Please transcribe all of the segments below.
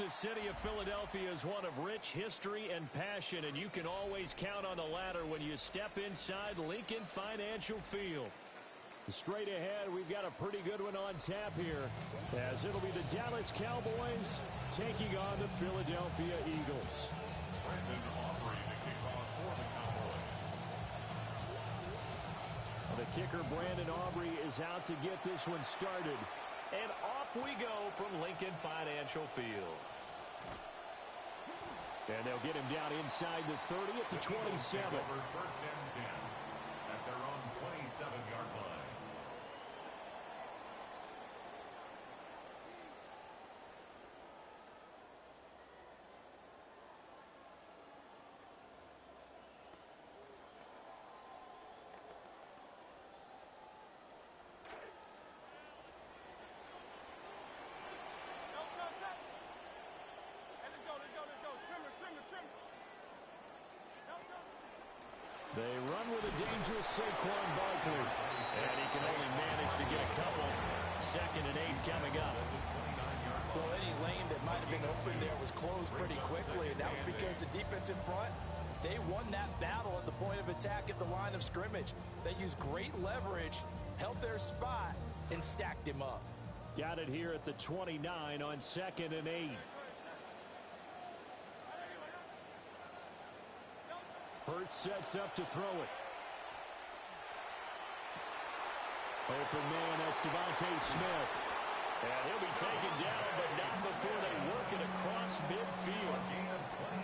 The city of Philadelphia is one of rich history and passion, and you can always count on the latter when you step inside Lincoln Financial Field. Straight ahead, we've got a pretty good one on tap here, as it'll be the Dallas Cowboys taking on the Philadelphia Eagles. The kicker, Brandon Aubrey, is out to get this one started. And off we go from Lincoln Financial Field. And they'll get him down inside the 30 at the 27. First and 10 at their own 27-yard line. They run with a dangerous Saquon Barkley. And he can only manage to get a couple. 2nd and 8 coming up. Well, any lane that might have been open there was closed pretty quickly, and that was because the defense in front, they won that battle at the point of attack at the line of scrimmage. They used great leverage, held their spot, and stacked him up. Got it here at the 29 on 2nd and 8. Hurts sets up to throw it. Open man, that's Devontae Smith. And he'll be taken down, but not before they work it across midfield.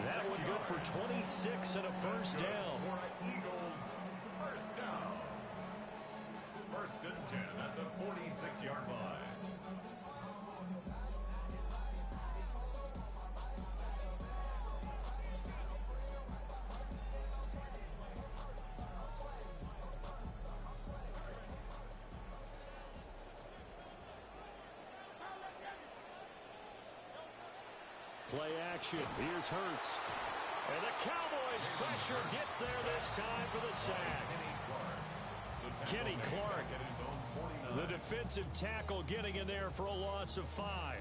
That one good for 26 and a first down. Eagles, first down. 1st and 10 at the 46-yard line. Play action. Here's Hurts. And the Cowboys pressure gets there this time for the sack. Kenny Clark, the defensive tackle, getting in there for a loss of 5.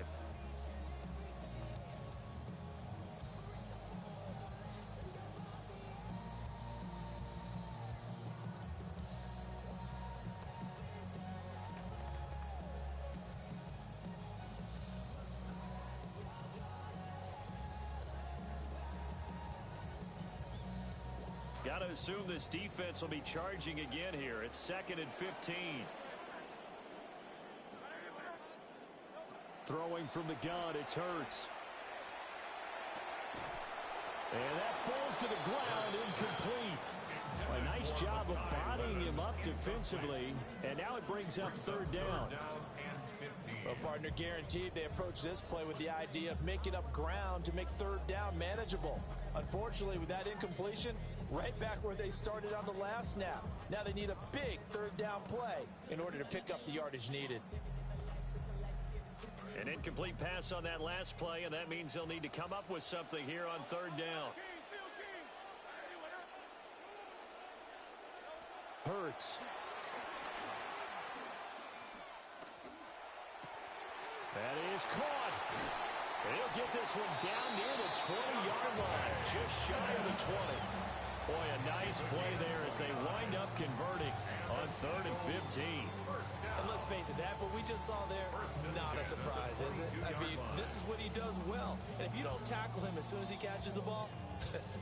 Got to assume this defense will be charging again here. It's 2nd and 15. Throwing from the gun, it's Hurts. And that falls to the ground, incomplete. A nice job of bodying him up defensively. And now it brings up 3rd down. Well, partner, guaranteed they approach this play with the idea of making up ground to make 3rd down manageable. Unfortunately, with that incompletion, right back where they started on the last snap. Now they need a big 3rd down play in order to pick up the yardage needed. An incomplete pass on that last play, and that means they'll need to come up with something here on 3rd down. Hurts. That is caught. He'll get this one down near the 20-yard line, just shy of the 20. Boy, a nice play there as they wind up converting on 3rd and 15. And let's face it, that what we just saw there, not a surprise, is it? I mean, this is what he does well. And if you don't tackle him as soon as he catches the ball,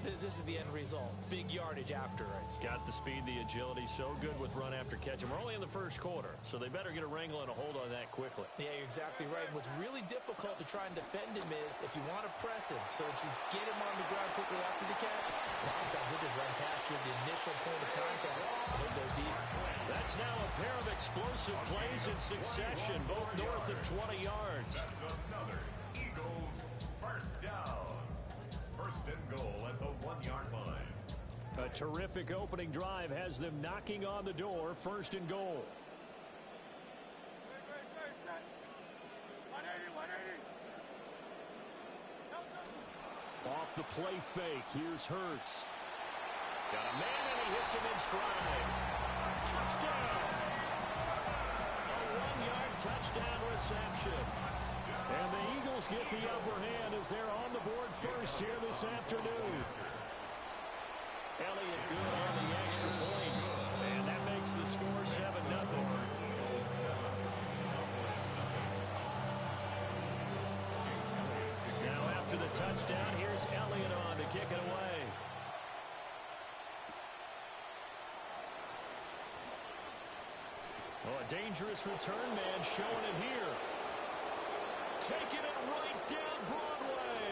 this is the end result. Big yardage afterwards. Got the speed, the agility, so good with run after catch. And we're only in the 1st quarter, so they better get a wrangle and a hold on that quickly. Yeah, you're exactly right. And what's really difficult to try and defend him is if you want to press him so that you get him on the ground quickly after the catch, a lot of times he'll just run past you at the initial point of contact and he'll go deep. That's now a pair of explosive plays in succession, both north of 20 yards. That's another Eagles first down. 1st and goal at the 1-yard line. A terrific opening drive has them knocking on the door. 1st and goal. Off the play fake. Here's Hurts. Got a man and he hits him in stride. Touchdown. A 1-yard touchdown reception. And the Eagles get the upper hand as they're on the board first here this afternoon. Elliott good on the extra point. And that makes the score 7-0. Now after the touchdown, here's Elliott on to kick it away. Oh, a dangerous return man showing it here. Taking it right down Broadway.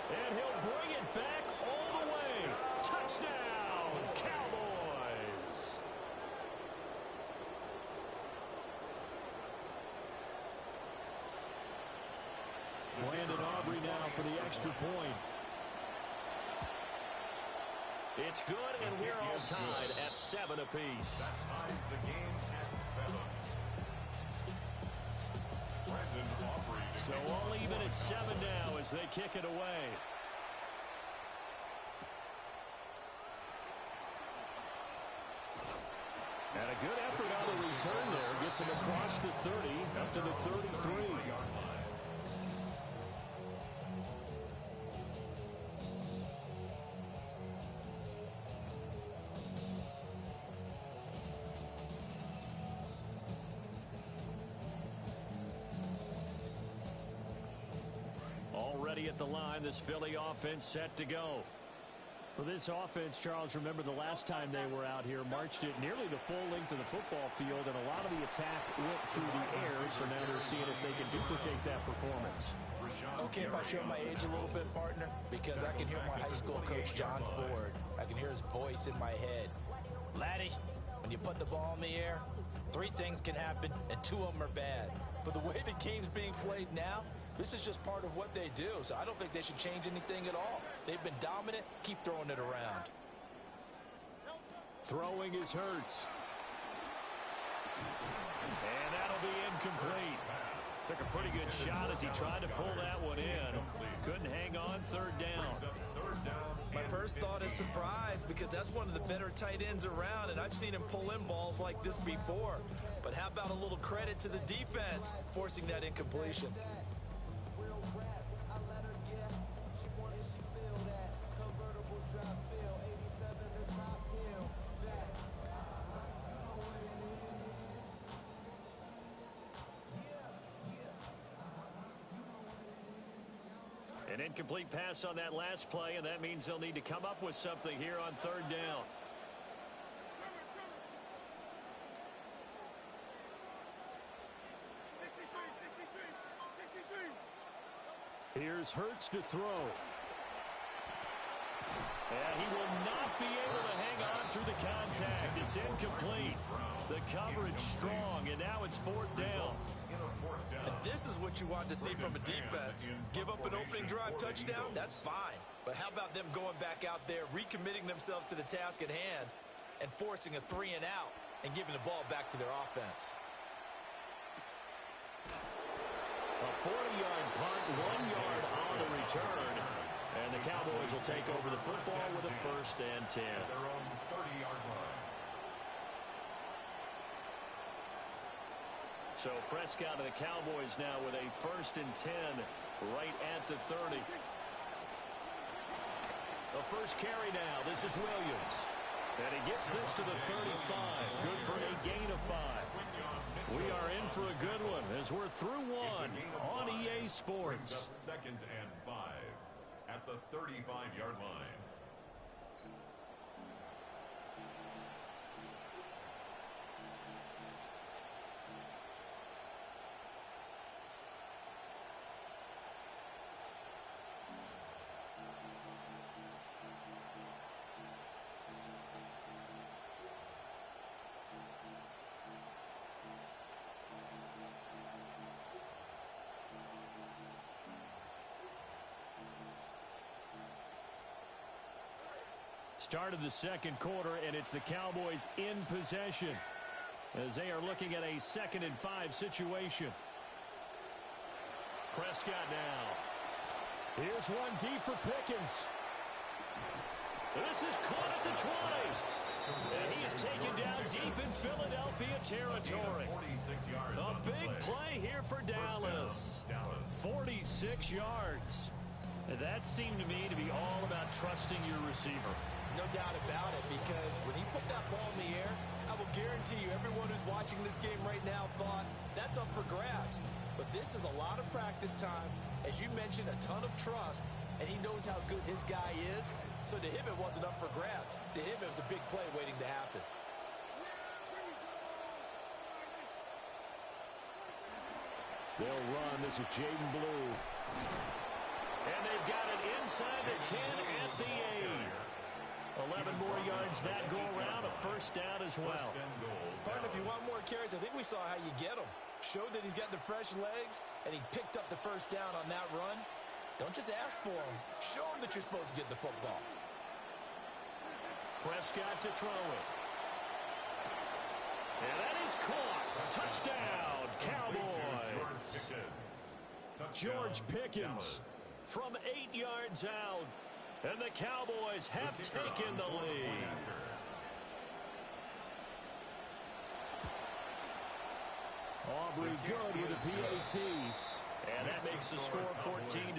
And he'll bring it back all the way. Touchdown, Cowboys. Landon Aubrey now for the extra point. It's good, and we're all tied at 7 apiece. That ties the game at 7. Landon Aubrey. So all even at 7 now as they kick it away. And a good effort on the return there. Gets him across the 30, up to the 33. Already at the line, this Philly offense set to go. For this offense, Charles, remember the last time they were out here, marched it nearly the full length of the football field, and a lot of the attack went through the air, so now they're seeing if they can duplicate that performance. Okay, if I show my age a little bit, partner, because I can hear my high school coach, John Ford. I can hear his voice in my head. Laddie, when you put the ball in the air, 3 things can happen, and 2 of them are bad. But the way the game's being played now, this is just part of what they do, so I don't think they should change anything at all. They've been dominant. Keep throwing it around. Throwing is Hurts. And that'll be incomplete. Took a pretty good shot as he tried to pull that one in. Couldn't hang on, 3rd down. My first thought is surprise because that's one of the better tight ends around, and I've seen him pull in balls like this before. But how about a little credit to the defense forcing that incompletion? An incomplete pass on that last play, and that means they'll need to come up with something here on 3rd down. Here's Hurts to throw. And he will not be able to hang on through the contact. It's incomplete. The coverage strong, and now it's 4th down. And this is what you want to see from a defense. Give up an opening drive touchdown, that's fine. But how about them going back out there, recommitting themselves to the task at hand, and forcing a 3 and out, and giving the ball back to their offense. A 40-yard punt, 1 yard on the return. And the Cowboys will take over the football with a 1st and 10. Their own 30-yard line. So Prescott and the Cowboys now with a 1st and 10 right at the 30. The first carry now. This is Williams. And he gets this to the 35. Good for a gain of 5. We are in for a good one as we're through 1 on EA Sports. 2nd and 5 at the 35-yard line. Start of the 2nd quarter, and it's the Cowboys in possession as they are looking at a 2nd and 5 situation. Prescott now. Here's one deep for Pickens. This is caught at the 20. And he is taken down deep in Philadelphia. Philadelphia territory. 46 yards A on the big play here for Dallas. 46 yards. That seemed to me to be all about trusting your receiver. No doubt about it, because when he put that ball in the air, I will guarantee you everyone who's watching this game right now thought that's up for grabs. But this is a lot of practice time. As you mentioned, a ton of trust, and he knows how good his guy is. So to him, it wasn't up for grabs. To him, it was a big play waiting to happen. They'll run. This is Jaden Blue. And they've got it inside the 10 at the 8. 11 more yards that go around. A first down as well. Partner, if you want more carries, I think we saw how you get them. Showed that he's got the fresh legs, and he picked up the first down on that run. Don't just ask for him. Show him that you're supposed to get the football. Prescott to throw it. And that is caught. Touchdown, Cowboys. George Pickens from 8 yards out. And the Cowboys have taken the lead. Aubrey good with a PAT. And that makes the score 14-7.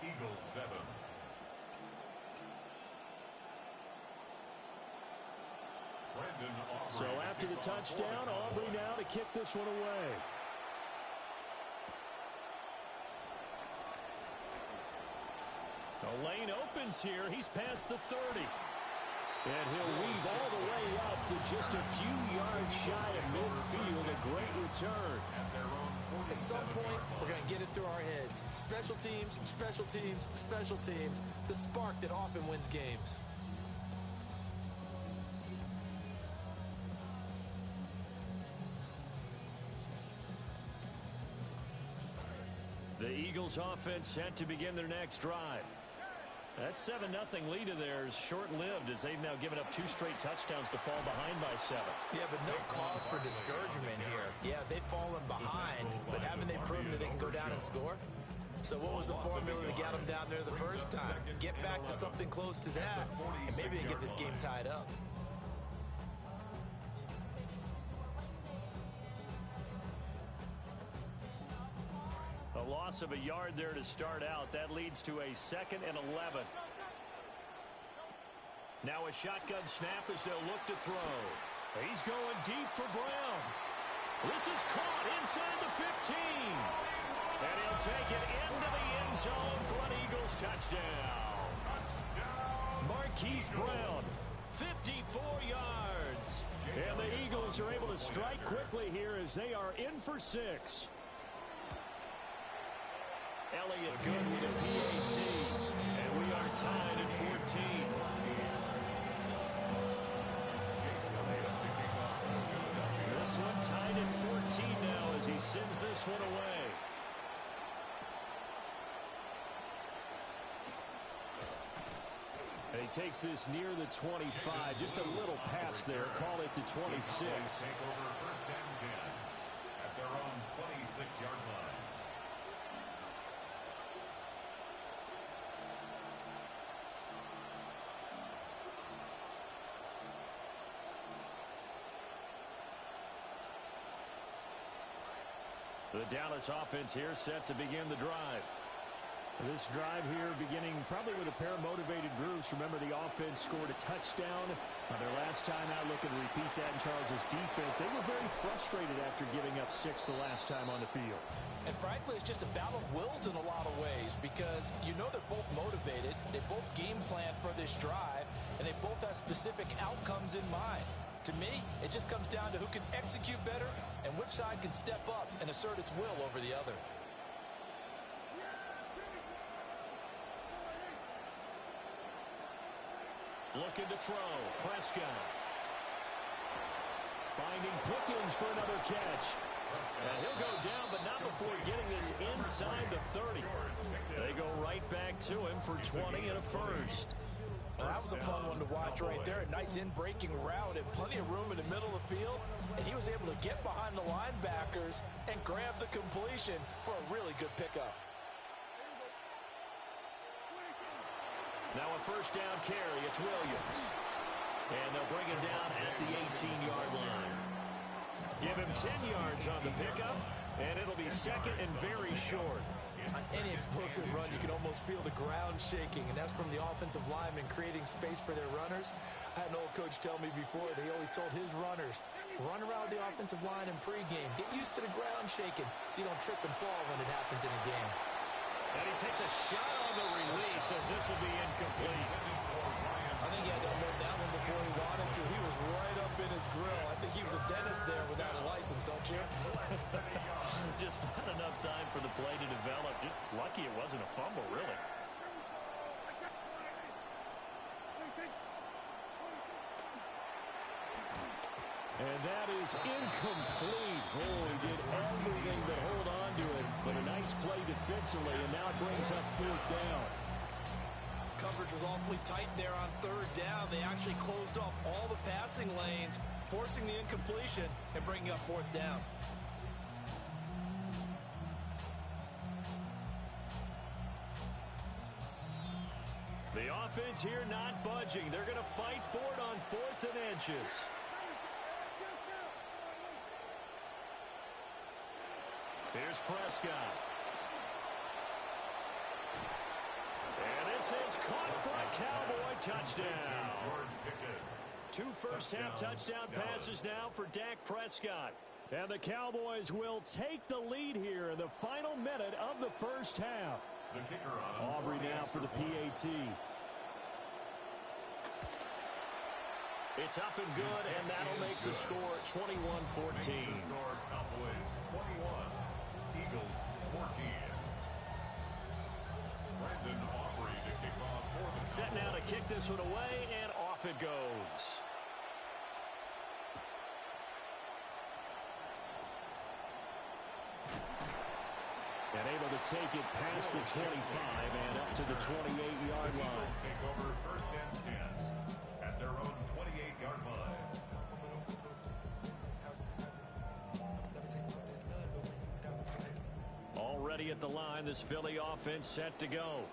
Eagles 7. So after the touchdown, Aubrey now to kick this one away. The lane opens here. He's past the 30. And he'll weave all the way up to just a few yards shy of midfield. A great return. At some point, we're going to get it through our heads. Special teams, special teams, special teams. The spark that often wins games. The Eagles offense set to begin their next drive. That 7-0 lead of theirs short-lived as they've now given up 2 straight touchdowns to fall behind by 7. Yeah, but no cause for discouragement here. Yeah, they've fallen behind, but haven't they proven that they can go down and score? So what was the formula to get them down there the first time? Get back to something close to that, and maybe they get this game tied up. A loss of a yard there to start out. That leads to a 2nd and 11. Now a shotgun snap as they'll look to throw. He's going deep for Brown. This is caught inside the 15. And he'll take it into the end zone for an Eagles touchdown. Marquise Brown, 54 yards. And the Eagles are able to strike quickly here as they are in for 6. Elliott good with a PAT. And we are tied at 14. This one tied at 14 now as he sends this one away. And he takes this near the 25. Just a little pass there. Call it the 26. Take over 1st and 10 at their own 26-yard line. The Dallas offense here set to begin the drive. This drive here beginning probably with a pair of motivated groups. Remember, the offense scored a touchdown their last time out. Looking to repeat that in Charles's defense. They were very frustrated after giving up 6 the last time on the field. And frankly, it's just a battle of wills in a lot of ways because you know they're both motivated. They both game plan for this drive, and they both have specific outcomes in mind. To me, it just comes down to who can execute better and which side can step up and assert its will over the other. Looking to throw. Prescott. Finding Pickens for another catch. And he'll go down, but not before getting this inside the 30. They go right back to him for 20 and a first. Well, that was a fun one to watch right there. A nice in-breaking route and plenty of room in the middle of the field. And he was able to get behind the linebackers and grab the completion for a really good pickup. Now a first down carry. It's Williams. And they'll bring him down at the 18-yard line. Give him 10 yards on the pickup, and it'll be second and very short. On any explosive run, you can almost feel the ground shaking, and that's from the offensive linemen creating space for their runners. I had an old coach tell me before, they always told his runners, run around the offensive line in pregame. Get used to the ground shaking so you don't trip and fall when it happens in a game. And he takes a shot on the release as this will be incomplete. I think he had to unload that one before he wanted to. He was right up in his grill. I think he was a dentist there without a license, don't you? Just not enough time for the play to develop. Just lucky it wasn't a fumble, really. And that is incomplete. Oh, he did everything but hold on to it. But a nice play defensively, and now it brings up fourth down. Coverage was awfully tight there on third down. They actually closed off all the passing lanes, forcing the incompletion and bringing up fourth down. The offense here not budging. They're going to fight for it on 4th and inches. Here's Prescott. And this is caught for a Cowboy touchdown. 2 first-half touchdown passes now for Dak Prescott. And the Cowboys will take the lead here in the final minute of the first half. Aubrey now for the PAT. It's up and good, and that'll make the score 21-14. Cowboys 21, Eagles 14. Brandon Aubrey to kick off for the Set now to kick this one away, and off it goes. And able to take it past the 25 and up to the 28-yard line. Take over 1st and 10 at their own 28-yard line. Already at the line, this Philly offense set to go.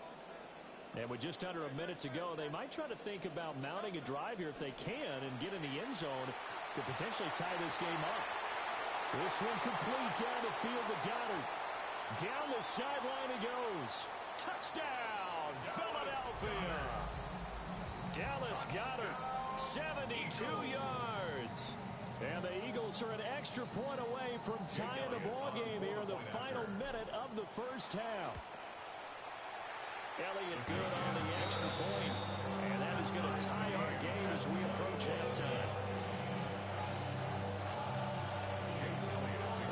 And with just under a minute to go, they might try to think about mounting a drive here if they can and get in the end zone to potentially tie this game up. This one complete down the field to Goddard. Down the sideline he goes. Touchdown, Philadelphia. Dallas Goedert, 72 yards. And the Eagles are an extra point away from tying the ball game here in the final minute of the first half. Elliott good on the extra point. And that is going to tie our game as we approach halftime.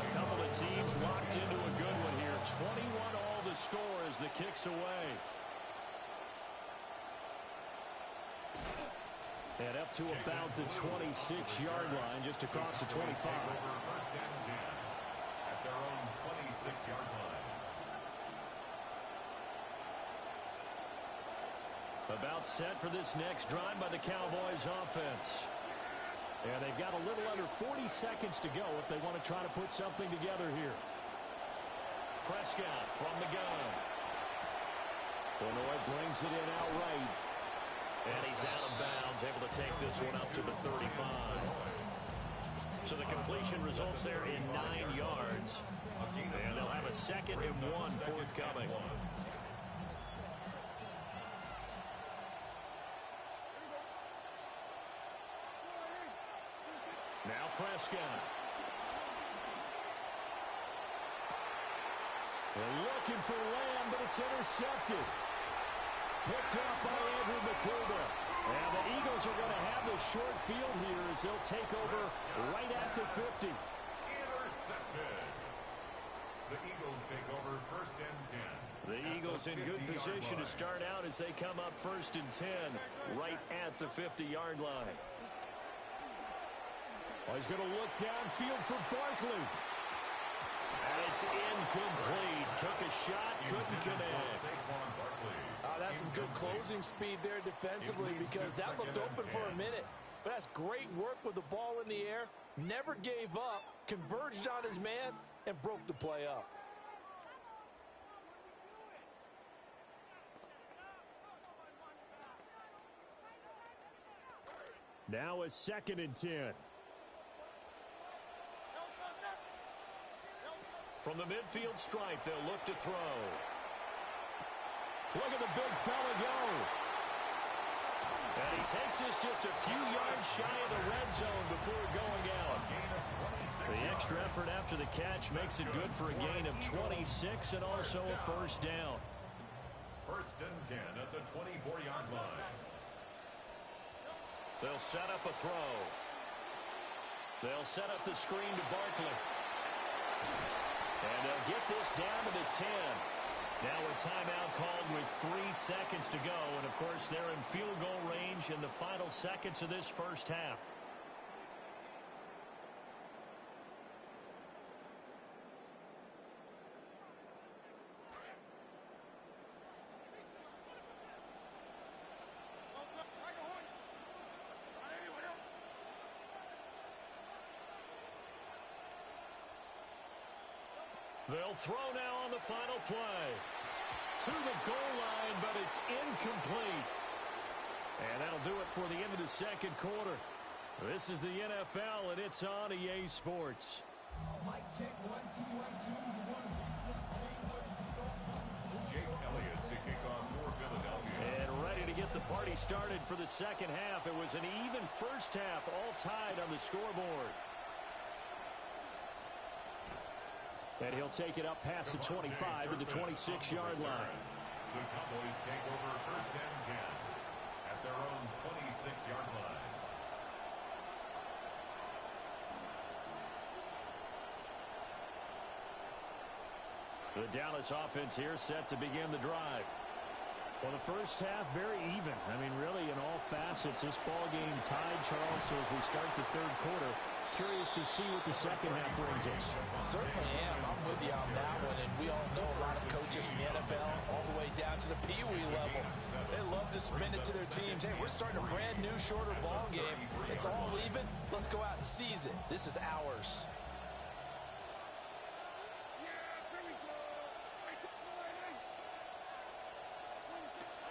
A couple of teams locked into a good one here. 21 all the score as the kick's away. And up to about the 26-yard line, just across the 25. First and 10 at their own 26-yard line. About set for this next drive by the Cowboys offense. And they've got a little under 40 seconds to go if they want to try to put something together here. Prescott from the gun. Illinois brings it in outright. And he's out of bounds, able to take this one up to the 35. So the completion results there in 9 yards. And they'll have a 2nd and 1 forthcoming. Now Prescott. They're looking for Lamb, but it's intercepted. Picked up by Andrew McCullough. And the Eagles are going to have the short field here as they'll take over right at the 50. Intercepted. The Eagles take over 1st and 10. The Eagles in good position to start out as they come up 1st and 10 right at the 50-yard line. Well, he's going to look downfield for Barkley. And it's incomplete. Took a shot, couldn't connect. That's some good closing speed there defensively because that looked open for a minute. But that's great work with the ball in the air. Never gave up, converged on his man, and broke the play up. Now a 2nd and 10. From the midfield stripe, they'll look to throw. Look at the big fella go. And he takes us just a few yards shy of the red zone before going out. The extra effort after the catch makes it good for a gain of 26 and also a first down. 1st and 10 at the 24-yard line. They'll set up a throw. They'll set up the screen to Barkley. And they'll get this down to the 10. Now a timeout called with 3 seconds to go. And, of course, they're in field goal range in the final seconds of this first half. They'll throw now on the final play. To the goal line, but it's incomplete. And that'll do it for the end of the second quarter. This is the NFL, and it's on EA Sports. Jake Elliott to kick off for Philadelphia. And ready to get the party started for the second half. It was an even first half, all tied on the scoreboard. And he'll take it up past the 25 to the 26-yard line. The Cowboys take over 1st and 10 at their own 26-yard line. The Dallas offense here set to begin the drive. Well, the first half, very even. I mean, really, in all facets, this ball game tied, Charles. So as we start the third quarter, curious to see what the second half brings us. Certainly am. I'm with you on that one. And we all know a lot of coaches from the NFL all the way down to the Pee-wee level. They love to spin it to their teams. Hey, we're starting a brand new, shorter ball game. It's all even. Let's go out and seize it. This is ours.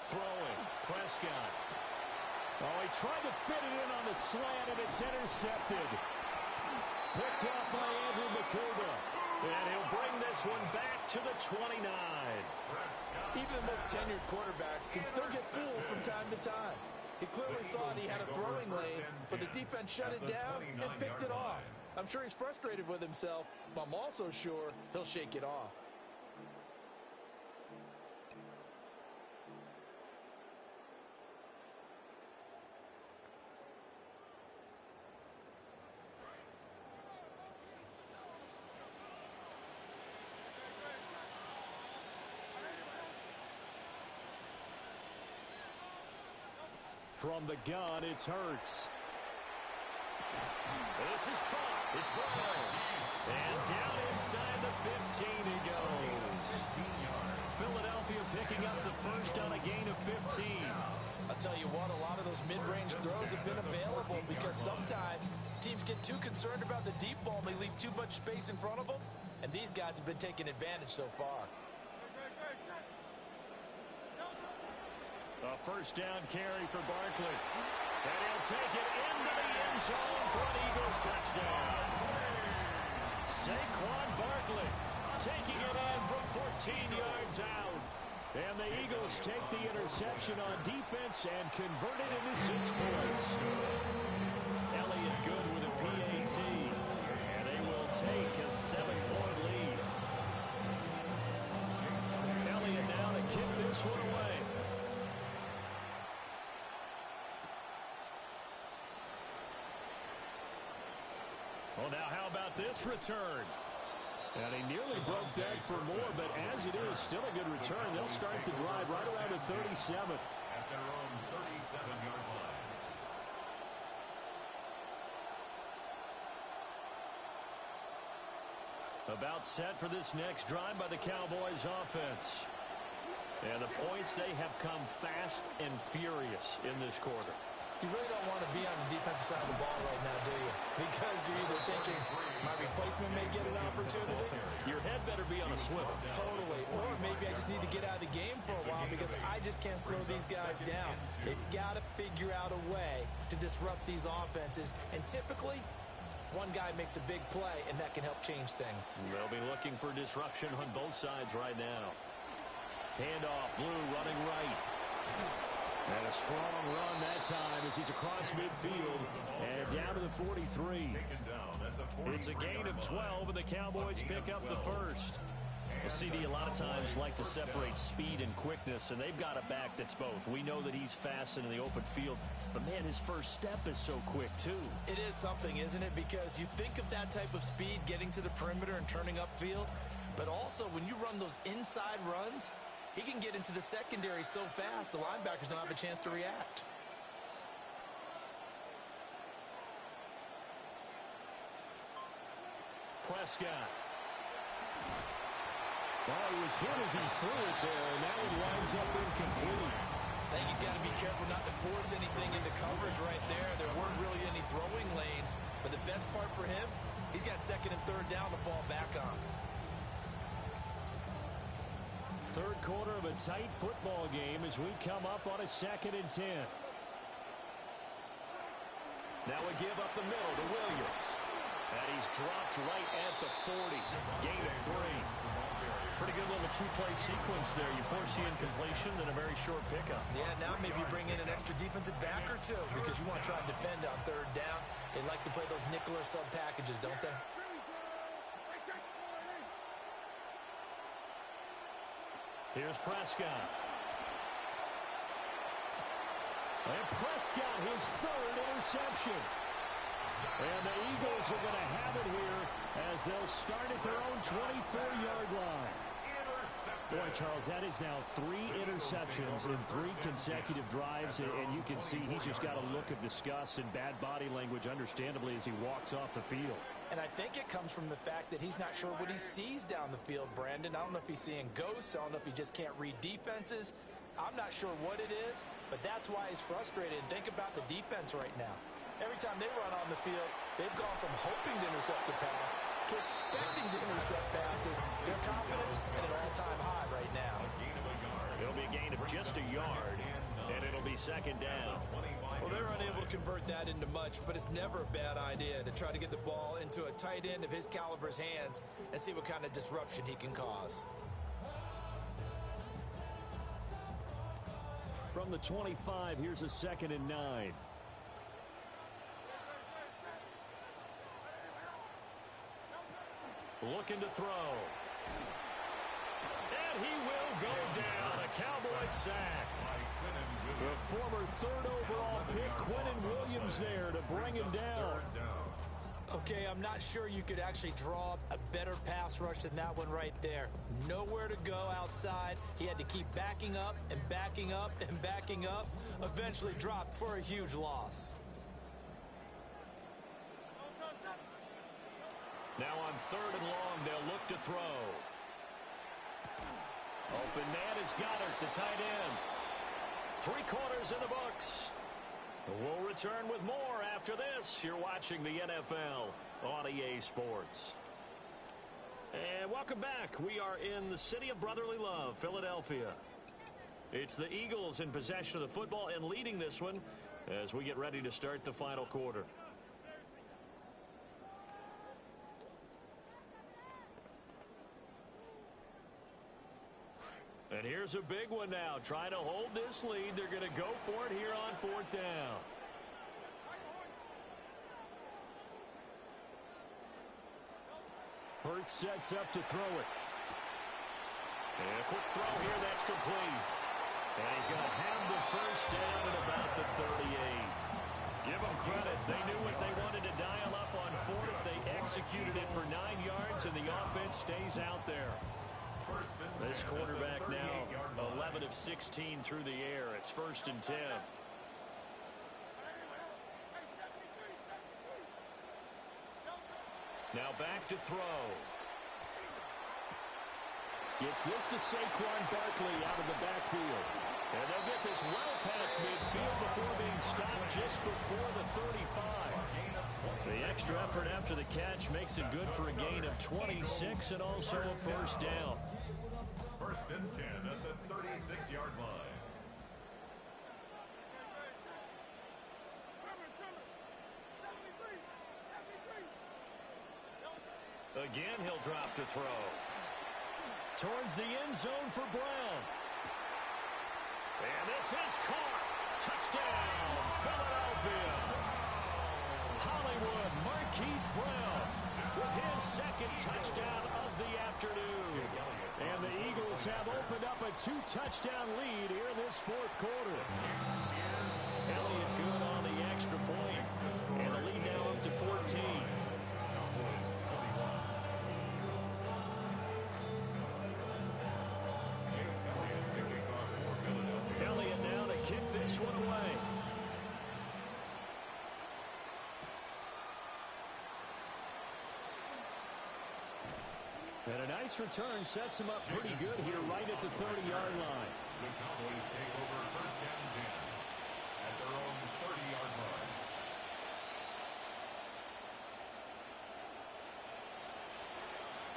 Throwing, Prescott. Oh, he tried to fit it in on the slant, and it's intercepted. Picked off by Andrew Makuga. And he'll bring this one back to the 29. Even the most tenured quarterbacks can still get fooled from time to time. He clearly thought he had a throwing lane, but the defense shut it down and picked it off. I'm sure he's frustrated with himself, but I'm also sure he'll shake it off. From the gun, it's Hurts. This is caught. It's Brown. And down inside the 15 he goes. Philadelphia picking up the first on a gain of 15. I'll tell you what, a lot of those mid-range throws have been available because sometimes teams get too concerned about the deep ball and they leave too much space in front of them. And these guys have been taking advantage so far. A first down carry for Barkley. And he'll take it into the end zone for an Eagles touchdown. Saquon Barkley taking it in from 14 yards out. And the Eagles take the interception on defense and convert it into 6 points. Elliott good with a PAT. And they will take a 7-point lead. Elliott now to kick this one away. Well, now how about this return? And he nearly broke that for more, but as it is, still a good return. They'll start the drive right around the 37. At their own 37-yard line. About set for this next drive by the Cowboys offense. And the points, they have come fast and furious in this quarter. You really don't want to be on the defensive side of the ball right now, do you? Because you're either thinking, my replacement may get an opportunity. Your head better be on a swivel. Totally. Or maybe I just need to get out of the game for a while because I just can't slow these guys down. They've got to figure out a way to disrupt these offenses. And typically, One guy makes a big play, and that can help change things. They'll be looking for disruption on both sides right now. Handoff, Blue running right. And a strong run that time as he's across midfield and down to the 43. It's a gain of 12, and the Cowboys pick up the first. Well, CD, a lot of times like to separate speed and quickness, and they've got a back that's both. We know that he's fast in the open field, but, man, his first step is so quick, too. It is something, isn't it? Because you think of that type of speed getting to the perimeter and turning upfield, but also when you run those inside runs, he can get into the secondary so fast, the linebackers don't have a chance to react. Prescott. Well, he was hit as he threw it there, and that one winds up incomplete. I think he's got to be careful not to force anything into coverage right there. There weren't really any throwing lanes, but the best part for him, he's got second and third down to fall back on. Third quarter of a tight football game as we come up on a 2nd and 10. Now we give up the middle to Williams. And he's dropped right at the 40. Gain of 3. Pretty good little two-play sequence there. You force the incompletion, then a very short pickup. Yeah, now maybe you bring in an extra defensive back or two because you want to try and defend on third down. They like to play those nickel or sub packages, don't they? Here's Prescott. And Prescott, his third interception. And the Eagles are going to have it here as they'll start at their own 24-yard line. Boy, Charles, that is now 3 interceptions in 3 consecutive drives, and you can see he's just got a look of disgust and bad body language, understandably, as he walks off the field. And I think it comes from the fact that he's not sure what he sees down the field, Brandon. I don't know if he's seeing ghosts. I don't know if he just can't read defenses. I'm not sure what it is, but that's why he's frustrated. And think about the defense right now. Every time they run on the field, they've gone from hoping to intercept the pass to expecting to intercept passes. Their confidence at an all-time high right now. It'll be a gain of just a yard, and it'll be 2nd down. Well, they're unable to convert that into much, but it's never a bad idea to try to get the ball into a tight end of his caliber's hands and see what kind of disruption he can cause. From the 25, here's a 2nd and 9. Looking to throw. And he will go down. A Cowboy sack. The former 3rd overall pick, Quinnen Williams, there to bring him down. Okay, I'm not sure you could actually draw a better pass rush than that one right there. Nowhere to go outside. He had to keep backing up and backing up and backing up. Eventually dropped for a huge loss. Now on 3rd and long, they'll look to throw. Open man is Goddard, the tight end. 3 quarters in the books. We'll return with more after this. You're watching the NFL on EA Sports. And welcome back. We are in the city of brotherly love, Philadelphia. It's the Eagles in possession of the football and leading this one as we get ready to start the final quarter. And here's a big one now. Trying to hold this lead. They're going to go for it here on 4th down. Hurts sets up to throw it. And a quick throw here. That's complete. And he's going to have the first down at about the 38. Give them credit. They knew what they wanted to dial up on 4th. They executed it for 9 yards, and the offense stays out there. This quarterback now 11 of 16 through the air. It's 1st and 10. Now back to throw. Gets this to Saquon Barkley out of the backfield. And they'll get this well past midfield before being stopped just before the 35. The extra effort after the catch makes it good for a gain of 26 and also a first down. 1st and 10 at the 36-yard line. Again, he'll drop to throw. Towards the end zone for Brown. And this is caught. Touchdown, Philadelphia. Hollywood Marquise Brown with his second touchdown of the afternoon. And the Eagles have opened up a 2-touchdown lead here in this fourth quarter. Elliott good on the extra point. And the lead now up to 14. Elliott now to kick this one away. And a nice return sets him up pretty good here right at the 30-yard line. The Cowboys take over first down and 10 at their own 30-yard line.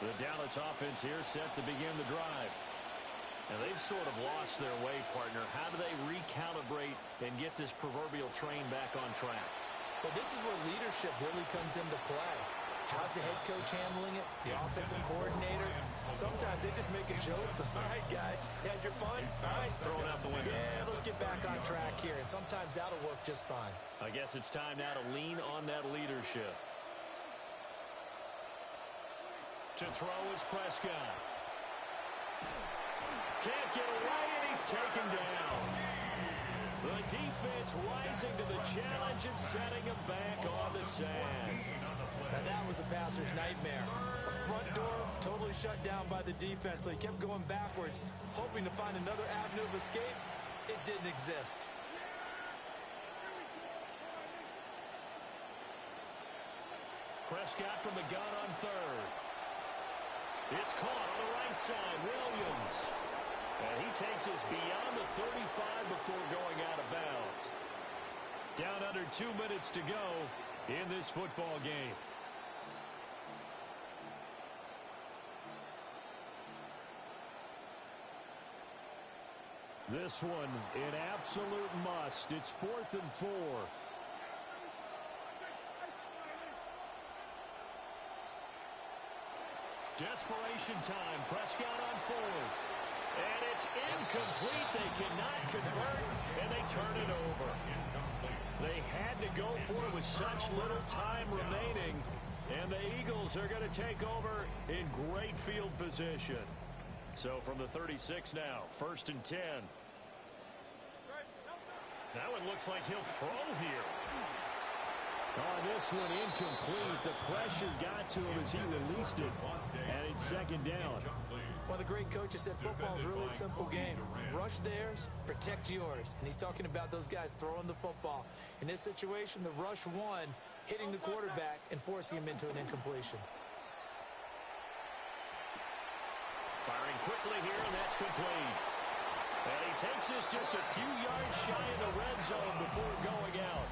The Dallas offense here set to begin the drive. And they've sort of lost their way, partner. How do they recalibrate and get this proverbial train back on track? Well, this is where leadership really comes into play. How's the head coach handling it? The offensive coordinator? Sometimes they just make a joke. All right, guys, you had your fun? All right. Throw it out the window. Yeah, let's get back on track here. And sometimes that'll work just fine. I guess it's time now to lean on that leadership. To throw is Prescott. Can't get away, and he's taken down. The defense rising to the challenge and setting him back on the sand. Now that was a passer's nightmare. A front door totally shut down by the defense, so he kept going backwards, hoping to find another avenue of escape. It didn't exist. Prescott from the gun on third. It's caught on the right side. Williams. And he takes us beyond the 35 before going out of bounds. Down under 2 minutes to go in this football game. This one an absolute must. It's 4th and 4. Desperation time. Prescott on 4th. And it's incomplete. They cannot convert, and they turn it over. They had to go for it with such little time remaining, and the Eagles are going to take over in great field position. So from the 36 now, 1st and 10. That one looks like he'll throw here. On this one, incomplete. The pressure got to him as he released it, and it's 2nd down. One of the great coaches said football is really a simple game. Rush theirs, protect yours. And he's talking about those guys throwing the football. In this situation, the rush one, hitting the quarterback and forcing him into an incompletion. Firing quickly here, and that's complete. And he takes this just a few yards shy of the red zone before going out.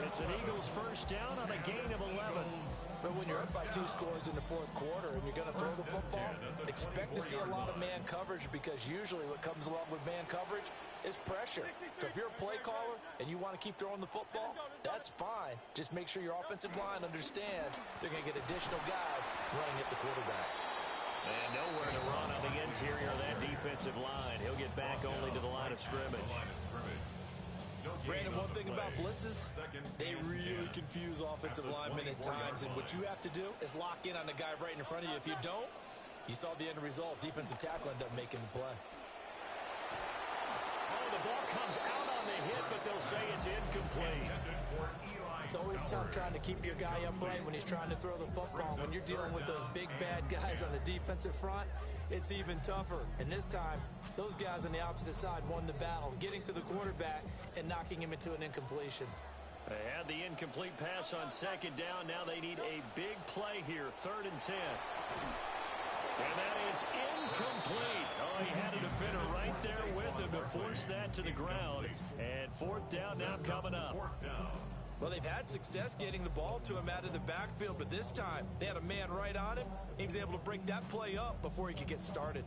It's an Eagles first down on a gain of 11. But when you're up by 2 scores in the 4th quarter and you're going to throw the football, expect to see a lot of man coverage, because usually what comes along with man coverage is pressure. So if you're a play caller and you want to keep throwing the football, that's fine. Just make sure your offensive line understands they're going to get additional guys running at the quarterback. And nowhere to run on the interior of that defensive line. He'll get back only to the line of scrimmage. Brandon, one thing about blitzes, they really confuse offensive linemen at times, and what you have to do is lock in on the guy right in front of you. If you don't, you saw the end result. Defensive tackle ended up making the play. Oh, the ball comes out on the hit, but they'll say it's incomplete. It's always tough trying to keep your guy upright when he's trying to throw the football. When you're dealing with those big, bad guys on the defensive front, it's even tougher. And this time, those guys on the opposite side won the battle, getting to the quarterback and knocking him into an incompletion. They had the incomplete pass on 2nd down. Now they need a big play here, 3rd and 10. And that is incomplete. Oh, he had a defender right there with him to force that to the ground. And 4th down now coming up. Well, they've had success getting the ball to him out of the backfield, but this time they had a man right on him. He was able to break that play up before he could get started.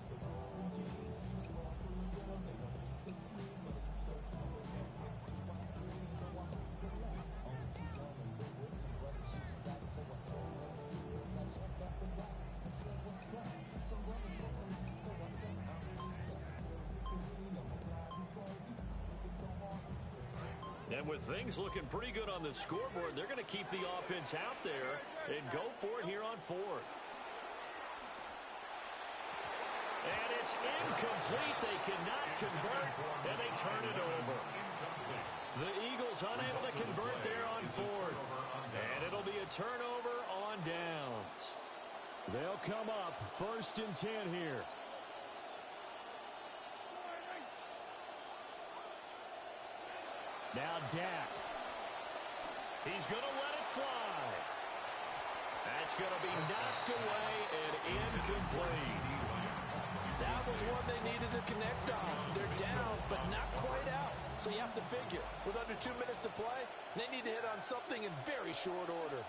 And with things looking pretty good on the scoreboard, they're going to keep the offense out there and go for it here on fourth. And it's incomplete. They cannot convert, and they turn it over. The Eagles unable to convert there on fourth. And it'll be a turnover on downs. They'll come up 1st and 10 here. Now Dak. He's going to let it fly. That's going to be knocked away and incomplete. That was one they needed to connect on. They're down, but not quite out. So you have to figure, with under 2 minutes to play, they need to hit on something in very short order.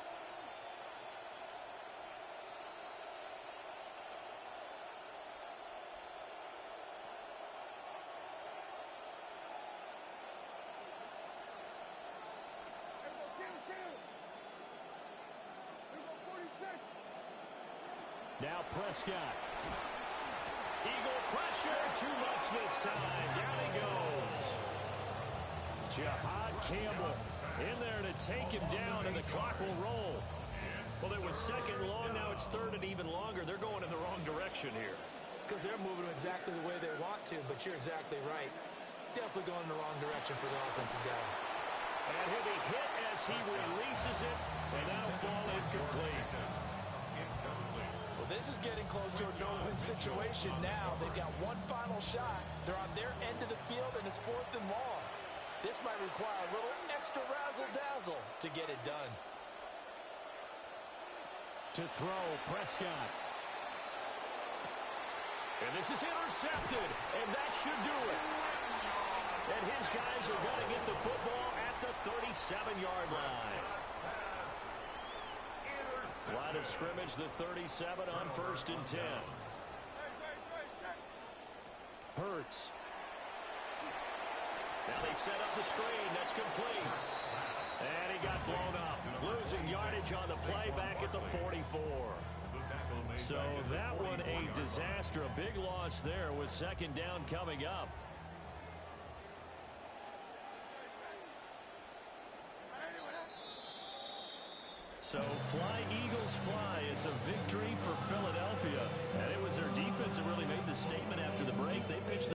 Now Prescott. Eagle pressure, too much this time. Down he goes. Jahad Campbell in there to take him down, and the clock will roll. Well, it was second long, now it's third and even longer. They're going in the wrong direction here. Because they're moving exactly the way they want to, but you're exactly right. Definitely going in the wrong direction for the offensive guys. And he'll be hit as he releases it, and that'll fall incomplete. Well, this is getting close to a no-win situation now. They've got one final shot. They're on their end of the field, and it's 4th and long. This might require a little extra razzle-dazzle to get it done. To throw, Prescott. And this is intercepted, and that should do it. And his guys are going to get the football at the 37-yard line. Line of scrimmage, the 37 on 1st and 10. Hurts. Now they set up the screen. That's complete. And he got blown up. Losing yardage on the play back at the 44. So that one a disaster. A big loss there with 2nd down coming up. So fly, Eagles, fly. It's a victory for Philadelphia. And it was their defense that really made the statement after the break. They pitched